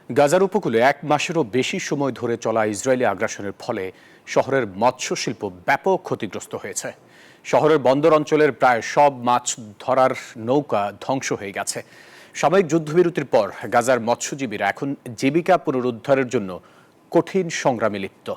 গাজার উপকূলে এক মাসেরও বেশি সময় ধরে চলা ইসরায়েলি আগ্রাসনের ফলে শহরের মৎস্য শিল্প ব্যাপক ক্ষতিগ্রস্ত হয়েছে। শহরের বন্দর অঞ্চলের প্রায় সব মাছ ধরার নৌকা ধ্বংস হয়ে গেছে। সাময়িক যুদ্ধবিরতির পর গাজার মৎস্যজীবীরা এখন জীবিকা পুনরুদ্ধারের জন্য কঠিন সংগ্রামে লিপ্ত।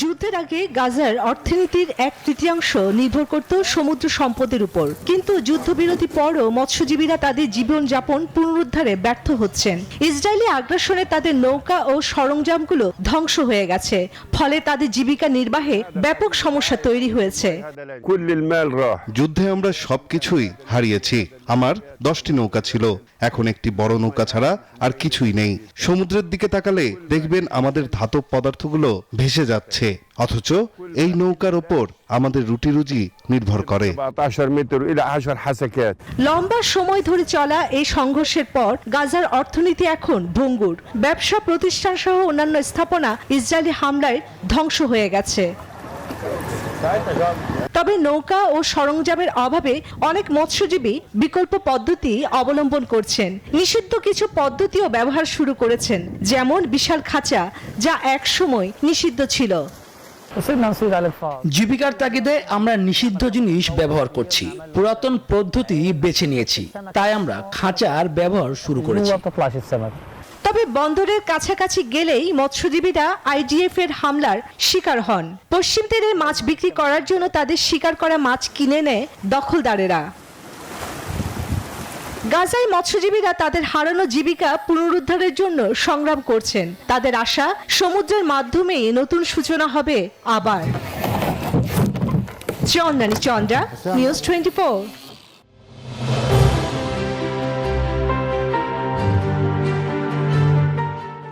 যুদ্ধের আগে গাজার অর্থনীতির 1/3 নির্ভর করত সমুদ্র সম্পদের উপর, কিন্তু যুদ্ধবিরতি পরও মৎস্যজীবীরা তাদের জীবনযাপন পুনরুদ্ধারে ব্যর্থ হচ্ছেন। ইসরায়েলি আগ্রাসনে তাদের নৌকা ও সরঞ্জামগুলো ধ্বংস হয়ে গেছে, ফলে তাদের জীবিকা নির্বাহে ব্যাপক সমস্যা তৈরি হয়েছে। যুদ্ধে আমরা সবকিছুই হারিয়েছি। আমার 10টি নৌকা ছিল, এখন একটি বড় নৌকা ছাড়া আর কিছুই নেই। সমুদ্রের দিকে তাকালে দেখবেন আমাদের ধাতব পদার্থগুলো ভেসে যাচ্ছে, অথচ এই নৌকার ওপর আমাদের রুটি রুজি নির্ভর করে। লম্বা সময় ধরে চলা এই সংঘর্ষের পর গাজার অর্থনীতি এখন ভঙ্গুর। ব্যবসা প্রতিষ্ঠান সহ অন্যান্য স্থাপনা ইসরায়েলি হামলায় ধ্বংস হয়ে গেছে। তবে নৌকা ও সরঞ্জামের অভাবে অনেক মৎস্যজীবী বিকল্প পদ্ধতি অবলম্বন করছেন। নিষিদ্ধ কিছু পদ্ধতিও ব্যবহার শুরু করেছেন, যেমন বিশাল খাঁচা, যা একসময় নিষিদ্ধ ছিল। জীবিকার তাগিদে আমরা নিষিদ্ধ জিনিস ব্যবহার করছি, পুরাতন পদ্ধতি বেছে নিয়েছি, তাই আমরা খাঁচার ব্যবহার শুরু করেছি। তবে বন্দরের কাছাকাছি গেলেই মৎস্যজীবীরা আইডিএফ এর হামলার শিকার হন। পশ্চিম তীরে মাছ বিক্রি করার জন্য তাদের শিকার করা মাছ কিনে নেয় দখলদারেরা। গাজায় মৎস্যজীবীরা তাদের হারানো জীবিকা পুনরুদ্ধারের জন্য সংগ্রাম করছেন। তাদের আশা, সমুদ্রের মাধ্যমেই নতুন সূচনা হবে আবার। চন্দ্রানী চন্দ্রা, নিউজ 24।